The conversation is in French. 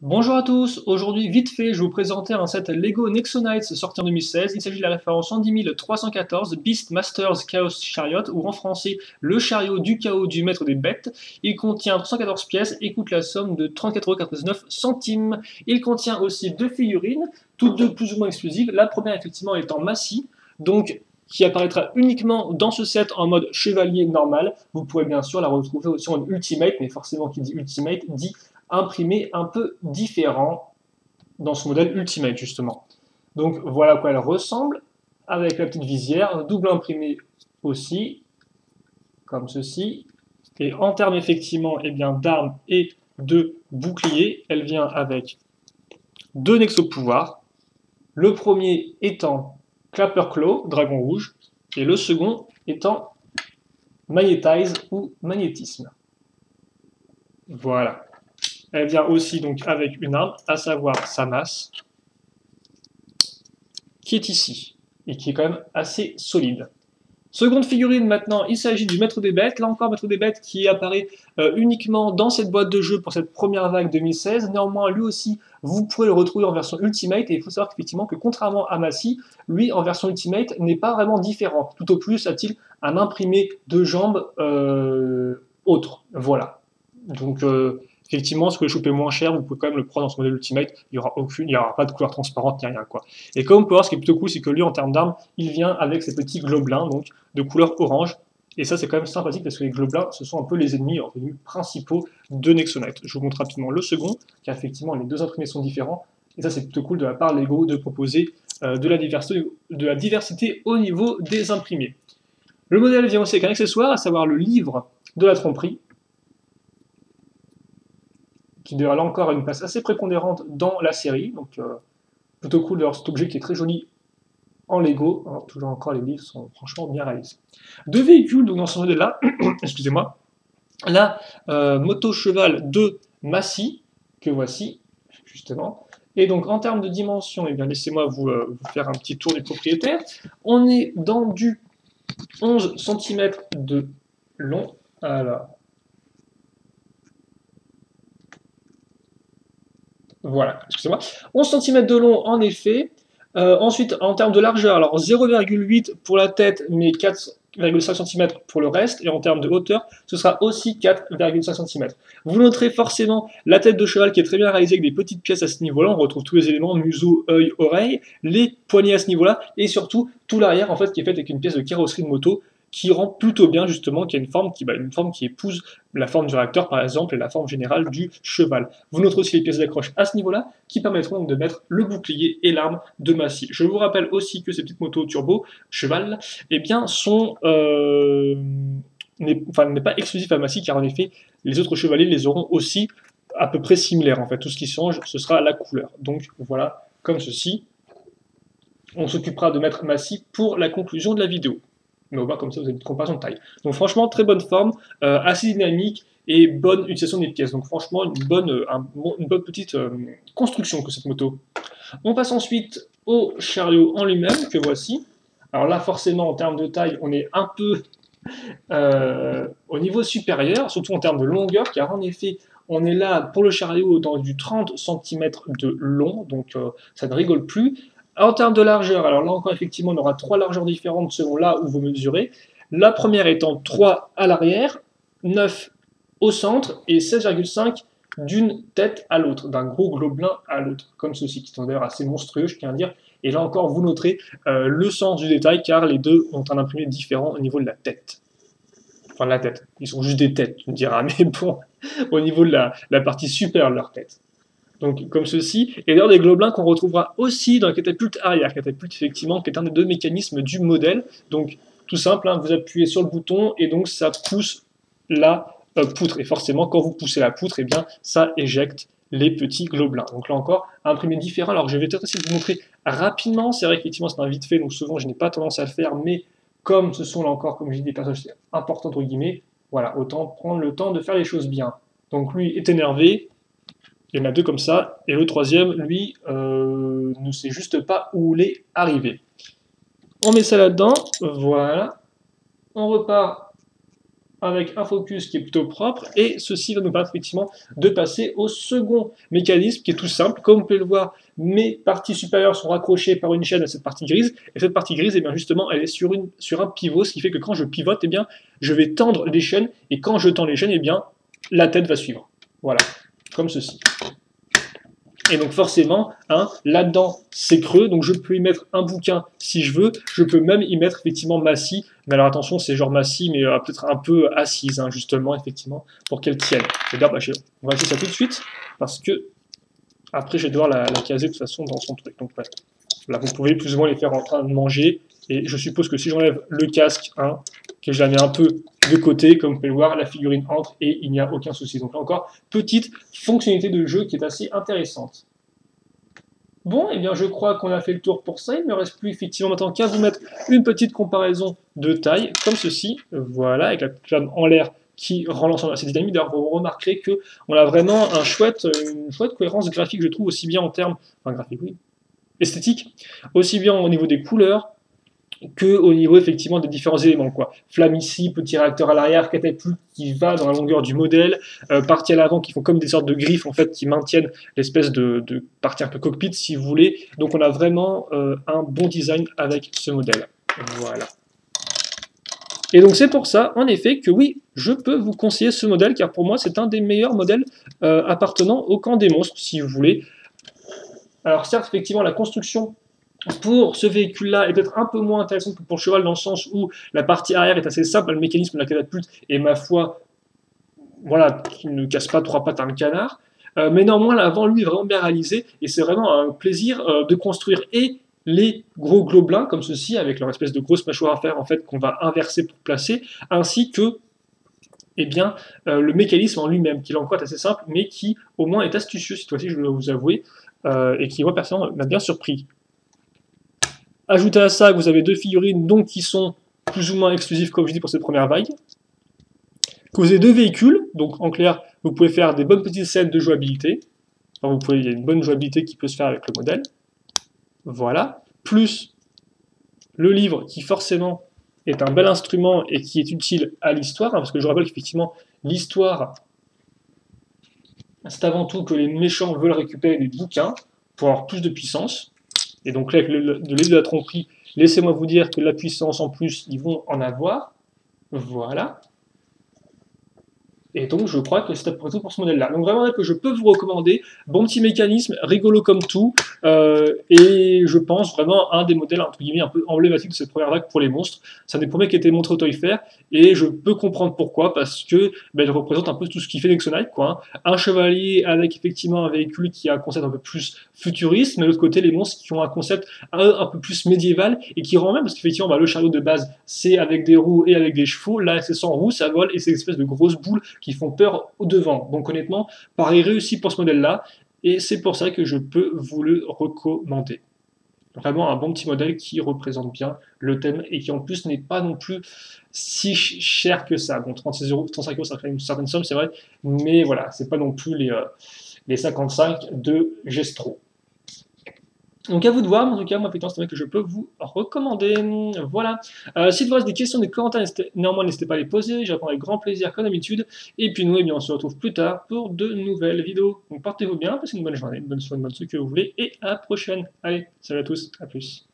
Bonjour à tous, aujourd'hui vite fait je vais vous présenter un set Lego Nexo Knights sorti en 2016, il s'agit de la référence 110314 Beast Masters Chaos Chariot ou en français le chariot du chaos du maître des bêtes. Il contient 314 pièces et coûte la somme de 34,99 €. Il contient aussi deux figurines, toutes deux plus ou moins exclusives, la première effectivement étant Massy, donc qui apparaîtra uniquement dans ce set en mode chevalier normal. Vous pourrez bien sûr la retrouver aussi en Ultimate, mais forcément qui dit Ultimate dit imprimé un peu différent dans ce modèle Ultimate justement. Donc voilà à quoi elle ressemble, avec la petite visière, double imprimé aussi, comme ceci. Et en termes effectivement d'armes et de boucliers, elle vient avec deux Nexo pouvoirs. Le premier étant Clapper Claw, dragon rouge, et le second étant Magnetize ou magnétisme. Voilà. Elle vient aussi donc avec une arme, à savoir sa masse, qui est ici, et qui est quand même assez solide. Seconde figurine maintenant, il s'agit du Maître des Bêtes. Là encore, Maître des Bêtes qui apparaît uniquement dans cette boîte de jeu pour cette première vague 2016. Néanmoins, lui aussi, vous pourrez le retrouver en version Ultimate. Et il faut savoir qu'effectivement, que contrairement à Massy, lui, en version Ultimate, n'est pas vraiment différent. Tout au plus a-t-il un imprimé de jambes autre. Voilà. Donc, effectivement, ce que le choper moins cher, vous pouvez quand même le prendre dans ce modèle Ultimate, il n'y aura pas de couleur transparente, ni rien, quoi. Et comme on peut voir, ce qui est plutôt cool, c'est que lui, en termes d'armes, il vient avec ces petits globelins, donc, de couleur orange, et ça, c'est quand même sympathique, parce que les globelins, ce sont un peu les ennemis principaux de Nexo Knight. Je vous montre rapidement le second, car effectivement, les deux imprimés sont différents, et ça, c'est plutôt cool de la part Lego de proposer de la diversité au niveau des imprimés. Le modèle vient aussi avec un accessoire, à savoir le livre de la tromperie, qui d'ailleurs là encore a une place assez prépondérante dans la série, donc plutôt cool d'avoir cet objet qui est très joli en Lego. Alors, toujours encore, les livres sont franchement bien réalisés. Deux véhicules donc dans ce modèle-là, excusez-moi, la moto cheval de Massy, que voici, justement. Et donc en termes de dimension, eh bien laissez-moi vous faire un petit tour du propriétaire. On est dans du 11 cm de long. Alors, voilà, excusez-moi. 11 cm de long, en effet. Ensuite, en termes de largeur, alors 0,8 pour la tête, mais 4,5 cm pour le reste. Et en termes de hauteur, ce sera aussi 4,5 cm. Vous noterez forcément la tête de cheval qui est très bien réalisée avec des petites pièces à ce niveau-là. On retrouve tous les éléments, museau, œil, oreille, les poignets à ce niveau-là, et surtout tout l'arrière en fait qui est fait avec une pièce de carrosserie de moto qui rend plutôt bien justement, qui a une forme qui épouse la forme du réacteur par exemple et la forme générale du cheval. Vous noterez aussi les pièces d'accroche à ce niveau-là qui permettront donc de mettre le bouclier et l'arme de Massy. Je vous rappelle aussi que ces petites motos turbo cheval eh bien, n'est pas exclusif à Massy car en effet les autres chevaliers les auront aussi à peu près similaires en fait. Tout ce qui change ce sera la couleur. Donc voilà comme ceci. On s'occupera de mettre Massy pour la conclusion de la vidéo. Mais au moins comme ça vous avez une comparaison de taille. Donc franchement très bonne forme, assez dynamique et bonne utilisation des pièces. Donc franchement une bonne petite construction que cette moto. On passe ensuite au chariot en lui-même que voici. Alors là forcément en termes de taille on est un peu au niveau supérieur, surtout en termes de longueur, car en effet on est là pour le chariot dans du 30 cm de long, donc ça ne rigole plus. En termes de largeur, alors là encore effectivement on aura trois largeurs différentes selon là où vous mesurez. La première étant 3 à l'arrière, 9 au centre et 16,5 d'une tête à l'autre, d'un gros globelin à l'autre, comme ceci, qui sont d'ailleurs assez monstrueux, je tiens à dire. Et là encore, vous noterez le sens du détail, car les deux ont un imprimé différent au niveau de la tête. Enfin, la tête, ils sont juste des têtes, tu me diras, mais bon, au niveau de la partie supérieure de leur tête. Donc comme ceci, et d'ailleurs des globelins qu'on retrouvera aussi dans la catapulte arrière, catapulte effectivement qui est un des deux mécanismes du modèle. Donc tout simple, hein, vous appuyez sur le bouton et donc ça pousse la poutre. Et forcément quand vous poussez la poutre, eh bien ça éjecte les petits globelins. Donc là encore, imprimé différent. Alors je vais peut-être essayer de vous montrer rapidement, c'est vrai qu'effectivement c'est un vite fait, donc souvent je n'ai pas tendance à le faire, mais comme ce sont là encore, comme je dis, des personnages importants entre guillemets, voilà, autant prendre le temps de faire les choses bien. Donc lui est énervé, il y en a deux comme ça, et le troisième, lui, ne sait juste pas où il est arrivé. On met ça là-dedans, voilà. On repart avec un focus qui est plutôt propre, et ceci va nous permettre effectivement de passer au second mécanisme qui est tout simple. Comme vous pouvez le voir, mes parties supérieures sont raccrochées par une chaîne à cette partie grise, et cette partie grise, eh bien justement, elle est sur un pivot, ce qui fait que quand je pivote, eh bien, je vais tendre les chaînes, et quand je tends les chaînes, eh bien, la tête va suivre. Voilà, comme ceci. Et donc forcément, hein, là-dedans, c'est creux, donc je peux y mettre un bouquin si je veux, je peux même y mettre effectivement ma scie, mais alors attention, c'est genre ma scie, mais peut-être un peu assise, hein, justement, effectivement, pour qu'elle tienne. C'est-à-dire, on va essayer ça tout de suite, parce que après, je vais devoir la caser de toute façon dans son truc. Donc ouais. Là, vous pouvez plus ou moins les faire en train de manger, et je suppose que si j'enlève le casque, hein, que je la mets un peu de côté, comme vous pouvez le voir, la figurine entre et il n'y a aucun souci. Donc là encore, petite fonctionnalité de jeu qui est assez intéressante. Bon, eh bien je crois qu'on a fait le tour pour ça. Il ne me reste plus effectivement maintenant qu'à vous mettre une petite comparaison de taille, comme ceci. Voilà, avec la flamme en l'air qui rend l'ensemble assez dynamique. D'ailleurs, vous remarquerez qu'on a vraiment une chouette cohérence graphique, je trouve, aussi bien en termes, enfin graphique, oui, esthétique, aussi bien au niveau des couleurs, que au niveau effectivement des différents éléments, quoi. Flamme ici, petit réacteur à l'arrière, catapulte qui va dans la longueur du modèle, partie à l'avant qui font comme des sortes de griffes en fait qui maintiennent l'espèce de partie un peu cockpit si vous voulez. Donc on a vraiment un bon design avec ce modèle. Voilà. Et donc c'est pour ça, en effet, que oui, je peux vous conseiller ce modèle, car pour moi c'est un des meilleurs modèles appartenant au camp des monstres, si vous voulez. Alors certes, effectivement, la construction pour ce véhicule-là est peut-être un peu moins intéressante que pour le cheval, dans le sens où la partie arrière est assez simple, le mécanisme de la catapulte est, ma foi, voilà, qui ne casse pas trois pattes à un canard. Mais néanmoins, l'avant, lui, est vraiment bien réalisé, et c'est vraiment un plaisir de construire et les gros globelins, comme ceci, avec leur espèce de grosse mâchoire à fer, en fait, qu'on va inverser pour placer, ainsi que eh bien, le mécanisme en lui-même, qui est encore assez simple, mais qui, au moins, est astucieux, cette fois-ci, je dois vous avouer, et qui, moi, personnellement, m'a bien surpris. Ajoutez à ça que vous avez deux figurines donc qui sont plus ou moins exclusives, comme je dis, pour cette première vague. Que vous avez deux véhicules, donc en clair, vous pouvez faire des bonnes petites scènes de jouabilité. Enfin, il y a une bonne jouabilité qui peut se faire avec le modèle. Voilà. Plus le livre qui forcément est un bel instrument et qui est utile à l'histoire, hein, parce que je rappelle qu'effectivement, l'histoire, c'est avant tout que les méchants veulent récupérer des bouquins pour avoir plus de puissance. Et donc là, avec de l'aide de la tromperie, laissez-moi vous dire que la puissance en plus, ils vont en avoir. Voilà. Et donc je crois que c'est à peu près tout pour ce modèle-là. Donc vraiment que je peux vous recommander. Bon petit mécanisme, rigolo comme tout. Et je pense vraiment un des modèles entre guillemets un peu emblématiques de cette première vague pour les monstres. C'est un des premiers qui a été montré au Toy Fair. Et je peux comprendre pourquoi, parce que il représente un peu tout ce qui fait Nexonite, quoi. Hein. Un chevalier avec effectivement un véhicule qui a un concept un peu plus futuriste, mais de l'autre côté les monstres qui ont un concept un peu plus médiéval et qui rend même, parce qu'effectivement le chariot de base c'est avec des roues et avec des chevaux, là c'est sans roues, ça vole et c'est une espèce de grosses boules qui font peur au devant. Donc honnêtement, pareil réussi pour ce modèle-là, et c'est pour ça que je peux vous le recommander. Vraiment un bon petit modèle qui représente bien le thème et qui en plus n'est pas non plus si cher que ça. Bon, 36 €, 35 €, ça fait une certaine somme, c'est vrai, mais voilà, c'est pas non plus les 55 de Gestro. Donc à vous de voir, mais en tout cas, moi, putain, c'est vrai que je peux vous recommander. Voilà. Si vous avez des questions, des commentaires, néanmoins, n'hésitez pas à les poser. Je réponds avec grand plaisir, comme d'habitude. Et puis nous, eh bien, on se retrouve plus tard pour de nouvelles vidéos. Donc portez-vous bien, passez une bonne journée, une bonne soirée, une bonne ce que vous voulez. Et à la prochaine. Allez, salut à tous, à plus.